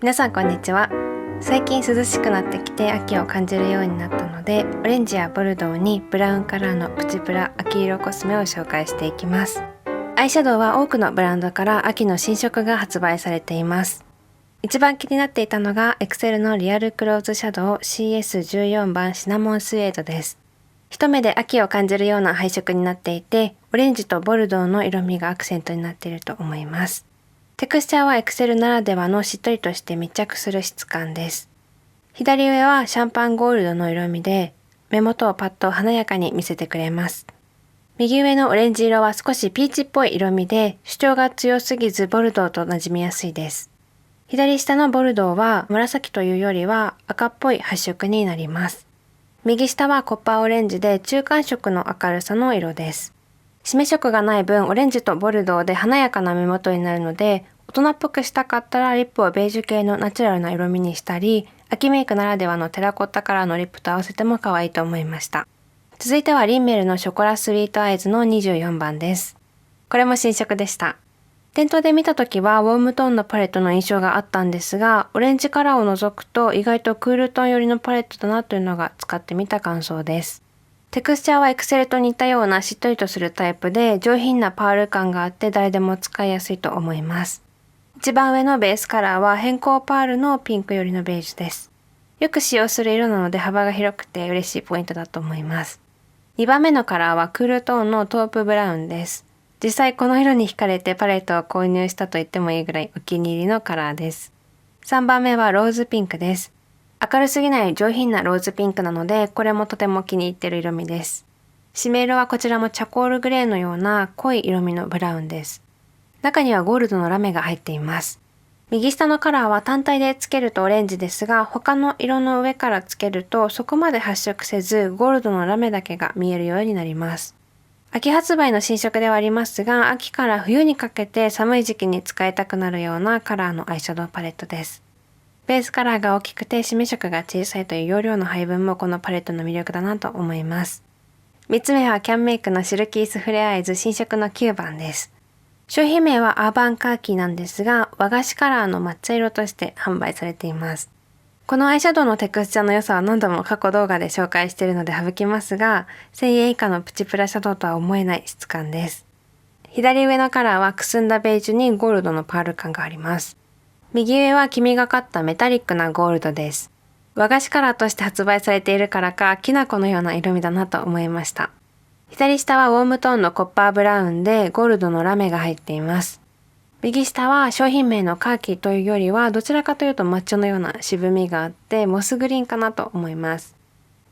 皆さんこんにちは。最近涼しくなってきて秋を感じるようになったので、オレンジやボルドーにブラウンカラーのプチプラ秋色コスメを紹介していきます。アイシャドウは多くのブランドから秋の新色が発売されています。一番気になっていたのがエクセルのリアルクローズシャドウ CS14 番シナモンスエードです。一目で秋を感じるような配色になっていて、オレンジとボルドーの色味がアクセントになっていると思います。テクスチャーはエクセルならではのしっとりとして密着する質感です。左上はシャンパンゴールドの色味で、目元をパッと華やかに見せてくれます。右上のオレンジ色は少しピーチっぽい色味で、主張が強すぎずボルドーと馴染みやすいです。左下のボルドーは紫というよりは赤っぽい発色になります。右下はコッパーオレンジで中間色の明るさの色です。締め色がない分オレンジとボルドーで華やかな目元になるので、大人っぽくしたかったらリップをベージュ系のナチュラルな色味にしたり、秋メイクならではのテラコッタカラーのリップと合わせても可愛いと思いました。続いてはリンメルのショコラスイートアイズの24番です。これも新色でした。店頭で見た時はウォームトーンのパレットの印象があったんですが、オレンジカラーを除くと意外とクールトーン寄りのパレットだなというのが使ってみた感想です。テクスチャーはエクセルと似たようなしっとりとするタイプで上品なパール感があって誰でも使いやすいと思います。一番上のベースカラーは変更パールのピンク寄りのベージュです。よく使用する色なので幅が広くて嬉しいポイントだと思います。2番目のカラーはクールトーンのトープブラウンです。実際この色に惹かれてパレットを購入したと言ってもいいぐらいお気に入りのカラーです。3番目はローズピンクです。明るすぎない上品なローズピンクなので、これもとても気に入っている色味です。締め色はこちらもチャコールグレーのような濃い色味のブラウンです。中にはゴールドのラメが入っています。右下のカラーは単体でつけるとオレンジですが、他の色の上からつけるとそこまで発色せず、ゴールドのラメだけが見えるようになります。秋発売の新色ではありますが、秋から冬にかけて寒い時期に使いたくなるようなカラーのアイシャドウパレットです。ベースカラーが大きくて締め色が小さいという容量の配分もこのパレットの魅力だなと思います。3つ目はキャンメイクのシルキースフレアアイズ新色の9番です。商品名はアーバンカーキーなんですが、和菓子カラーの抹茶色として販売されています。このアイシャドウのテクスチャの良さは何度も過去動画で紹介しているので省きますが、1000円以下のプチプラシャドウとは思えない質感です。左上のカラーはくすんだベージュにゴールドのパール感があります。右上は黄みがかったメタリックなゴールドです。和菓子カラーとして発売されているからか、きな粉のような色味だなと思いました。左下はウォームトーンのコッパーブラウンでゴールドのラメが入っています。右下は商品名のカーキというよりはどちらかというと抹茶のような渋みがあってモスグリーンかなと思います。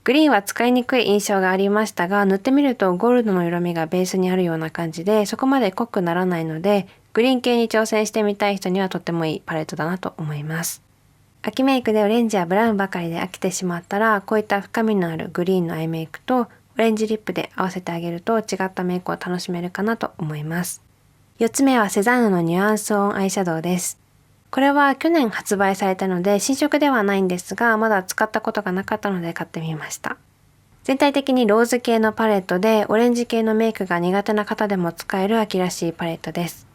グリーンは使いにくい印象がありましたが、塗ってみるとゴールドの色味がベースにあるような感じでそこまで濃くならないので、グリーン系に挑戦してみたい人にはとってもいいパレットだなと思います。秋メイクでオレンジやブラウンばかりで飽きてしまったら、こういった深みのあるグリーンのアイメイクとオレンジリップで合わせてあげると違ったメイクを楽しめるかなと思います。4つ目はセザンヌのニュアンスオンアイシャドウです。これは去年発売されたので新色ではないんですが、まだ使ったことがなかったので買ってみました。全体的にローズ系のパレットでオレンジ系のメイクが苦手な方でも使える秋らしいパレットです。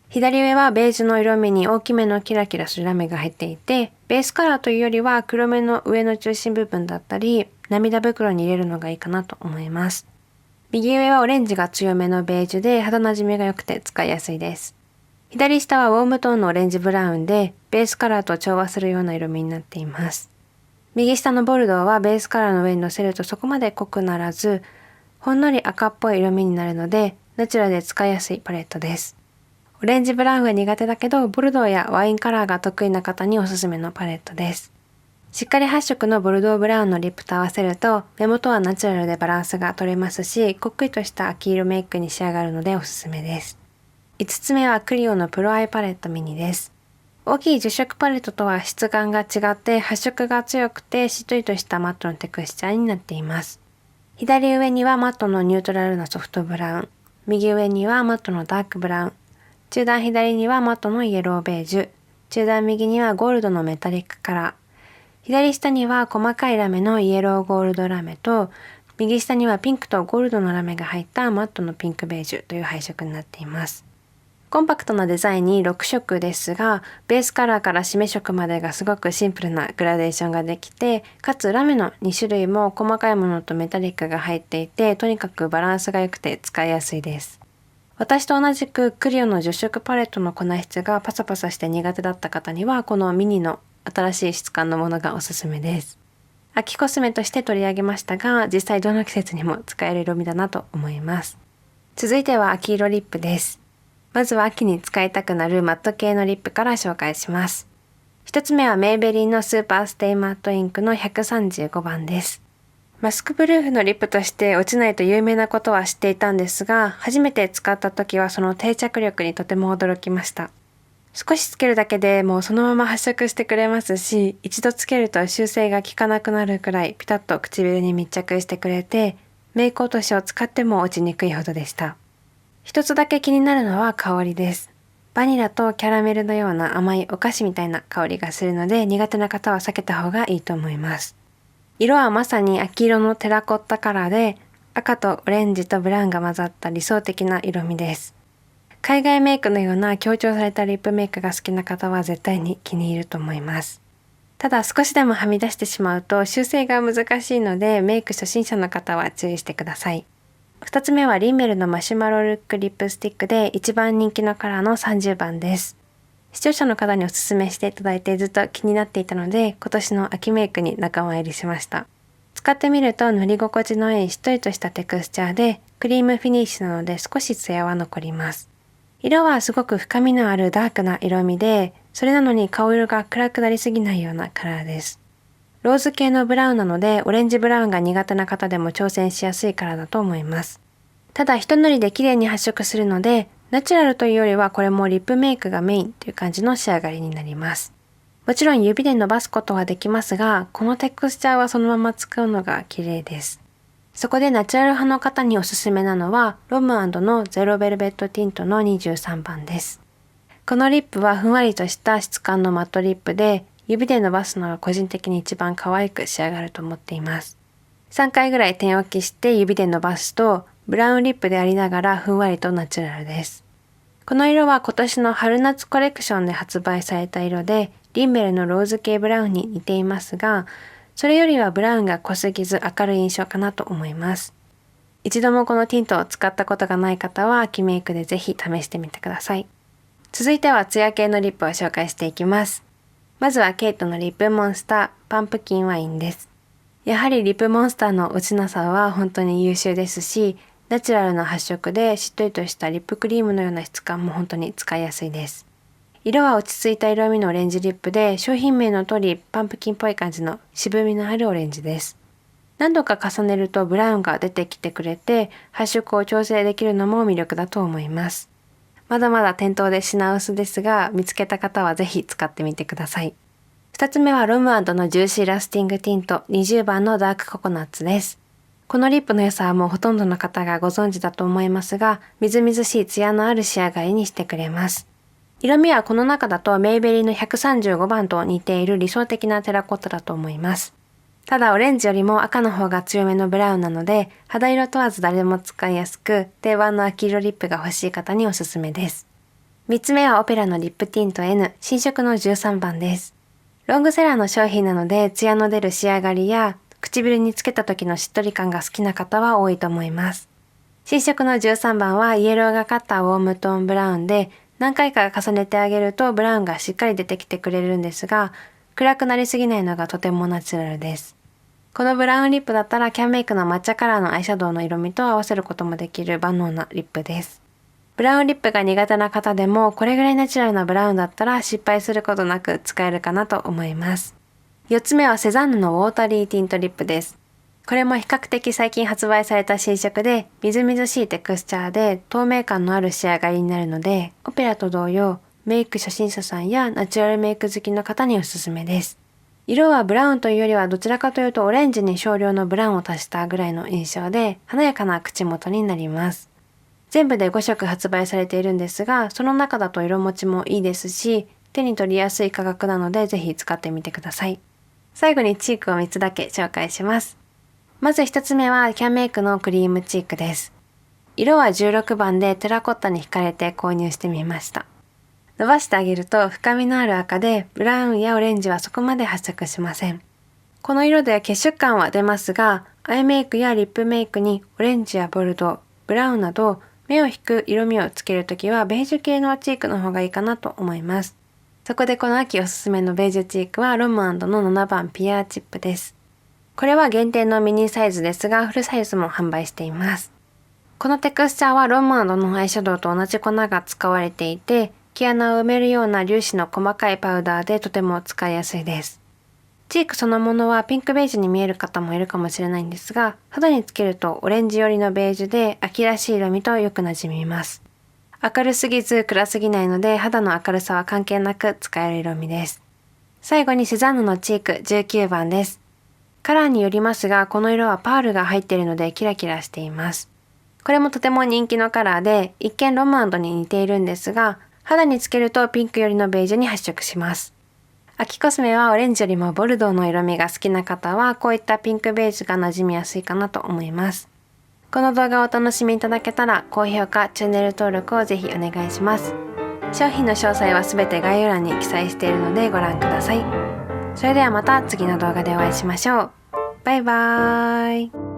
左上はベージュの色味に大きめのキラキラするラメが入っていて、ベースカラーというよりは黒めの上の中心部分だったり、涙袋に入れるのがいいかなと思います。右上はオレンジが強めのベージュで肌なじみが良くて使いやすいです。左下はウォームトーンのオレンジブラウンで、ベースカラーと調和するような色味になっています。右下のボルドーはベースカラーの上に乗せるとそこまで濃くならず、ほんのり赤っぽい色味になるので、ナチュラルで使いやすいパレットです。オレンジブラウンが苦手だけど、ボルドーやワインカラーが得意な方におすすめのパレットです。しっかり発色のボルドーブラウンのリップと合わせると、目元はナチュラルでバランスが取れますし、こっくりとした秋色メイクに仕上がるのでおすすめです。5つ目はクリオのプロアイパレットミニです。大きい10色パレットとは質感が違って発色が強くてしっとりとしたマットのテクスチャーになっています。左上にはマットのニュートラルなソフトブラウン、右上にはマットのダークブラウン、中段左にはマットのイエローベージュ、中段右にはゴールドのメタリックカラー、左下には細かいラメのイエローゴールドラメと、右下にはピンクとゴールドのラメが入ったマットのピンクベージュという配色になっています。コンパクトなデザインに6色ですが、ベースカラーから締め色までがすごくシンプルなグラデーションができて、かつラメの2種類も細かいものとメタリックが入っていて、とにかくバランスが良くて使いやすいです。私と同じくクリオの10色パレットの粉質がパサパサして苦手だった方には、このミニの新しい質感のものがおすすめです。秋コスメとして取り上げましたが、実際どの季節にも使える色味だなと思います。続いては秋色リップです。まずは秋に使いたくなるマット系のリップから紹介します。一つ目はメイベリーのスーパーステイマットインクの135番です。マスクプルーフのリップとして落ちないと有名なことは知っていたんですが、初めて使った時はその定着力にとても驚きました。少しつけるだけでもうそのまま発色してくれますし、一度つけると修正が効かなくなるくらいピタッと唇に密着してくれて、メイク落としを使っても落ちにくいほどでした。一つだけ気になるのは香りです。バニラとキャラメルのような甘いお菓子みたいな香りがするので、苦手な方は避けた方がいいと思います。色はまさに秋色のテラコッタカラーで、赤とオレンジとブラウンが混ざった理想的な色味です。海外メイクのような強調されたリップメイクが好きな方は絶対に気に入ると思います。ただ少しでもはみ出してしまうと修正が難しいので、メイク初心者の方は注意してください。2つ目はリンメルのマシュマロルックリップスティックで一番人気のカラーの30番です。視聴者の方にお勧めしていただいてずっと気になっていたので、今年の秋メイクに仲間入りしました。使ってみると塗り心地のいいしっとりとしたテクスチャーで、クリームフィニッシュなので少しツヤは残ります。色はすごく深みのあるダークな色味で、それなのに顔色が暗くなりすぎないようなカラーです。ローズ系のブラウンなので、オレンジブラウンが苦手な方でも挑戦しやすいカラーだと思います。ただ一塗りで綺麗に発色するので、ナチュラルというよりはこれもリップメイクがメインという感じの仕上がりになります。もちろん指で伸ばすことはできますが、このテクスチャーはそのまま使うのが綺麗です。そこでナチュラル派の方におすすめなのは、ロム&のゼロベルベットティントの23番です。このリップはふんわりとした質感のマットリップで、指で伸ばすのが個人的に一番可愛く仕上がると思っています。3回ぐらい点置きして指で伸ばすと、ブラウンリップでありながらふんわりとナチュラルです。この色は今年の春夏コレクションで発売された色で、リンメルのローズ系ブラウンに似ていますが、それよりはブラウンが濃すぎず明るい印象かなと思います。一度もこのティントを使ったことがない方は秋メイクでぜひ試してみてください。続いてはツヤ系のリップを紹介していきます。まずはケイトのリップモンスターパンプキンワインです。やはりリップモンスターの落ちなさは本当に優秀ですし、ナチュラルな発色でしっとりとしたリップクリームのような質感も本当に使いやすいです。色は落ち着いた色味のオレンジリップで、商品名の通りパンプキンっぽい感じの渋みのあるオレンジです。何度か重ねるとブラウンが出てきてくれて、発色を調整できるのも魅力だと思います。まだまだ店頭で品薄ですが、見つけた方はぜひ使ってみてください。2つ目はロム&のジューシーラスティングティント20番のダークココナッツです。このリップの良さはもうほとんどの方がご存知だと思いますが、みずみずしいツヤのある仕上がりにしてくれます。色味はこの中だとメイベリーの135番と似ている理想的なテラコッタだと思います。ただオレンジよりも赤の方が強めのブラウンなので、肌色問わず誰でも使いやすく、定番の秋色リップが欲しい方におすすめです。3つ目はオペラのリップティント N 新色の13番です。ロングセラーの商品なので、ツヤの出る仕上がりや唇につけた時のしっとり感が好きな方は多いと思います。新色の13番はイエローがかったウォームトーンブラウンで、何回か重ねてあげるとブラウンがしっかり出てきてくれるんですが、暗くなりすぎないのがとてもナチュラルです。このブラウンリップだったらキャンメイクの抹茶カラーのアイシャドウの色味と合わせることもできる万能なリップです。ブラウンリップが苦手な方でもこれぐらいナチュラルなブラウンだったら失敗することなく使えるかなと思います。4つ目はセザンヌのウォータリーティントリップです。これも比較的最近発売された新色で、みずみずしいテクスチャーで透明感のある仕上がりになるので、オペラと同様、メイク初心者さんやナチュラルメイク好きの方におすすめです。色はブラウンというよりはどちらかというとオレンジに少量のブラウンを足したぐらいの印象で、華やかな口元になります。全部で5色発売されているんですが、その中だと色持ちもいいですし、手に取りやすい価格なのでぜひ使ってみてください。最後にチークを3つだけ紹介します。まず1つ目はキャンメイクのクリームチークです。色は16番でテラコッタに惹かれて購入してみました。伸ばしてあげると深みのある赤で、ブラウンやオレンジはそこまで発色しません。この色では血色感は出ますが、アイメイクやリップメイクにオレンジやボルドー、ブラウンなど目を引く色味をつけるときはベージュ系のチークの方がいいかなと思います。そこでこの秋おすすめのベージュチークはロム&の7番ピアーチップです。これは限定のミニサイズですが、フルサイズも販売しています。このテクスチャーはロム&のアイシャドウと同じ粉が使われていて、毛穴を埋めるような粒子の細かいパウダーでとても使いやすいです。チークそのものはピンクベージュに見える方もいるかもしれないんですが、肌につけるとオレンジ寄りのベージュで秋らしい色味とよく馴染みます。明るすぎず暗すぎないので肌の明るさは関係なく使える色味です。最後にセザンヌのチーク19番です。カラーによりますが、この色はパールが入っているのでキラキラしています。これもとても人気のカラーで、一見ロム&に似ているんですが、肌につけるとピンク寄りのベージュに発色します。秋コスメはオレンジよりもボルドーの色味が好きな方はこういったピンクベージュが馴染みやすいかなと思います。この動画をお楽しみいただけたら高評価、チャンネル登録をぜひお願いします。商品の詳細はすべて概要欄に記載しているのでご覧ください。それではまた次の動画でお会いしましょう。バイバーイ。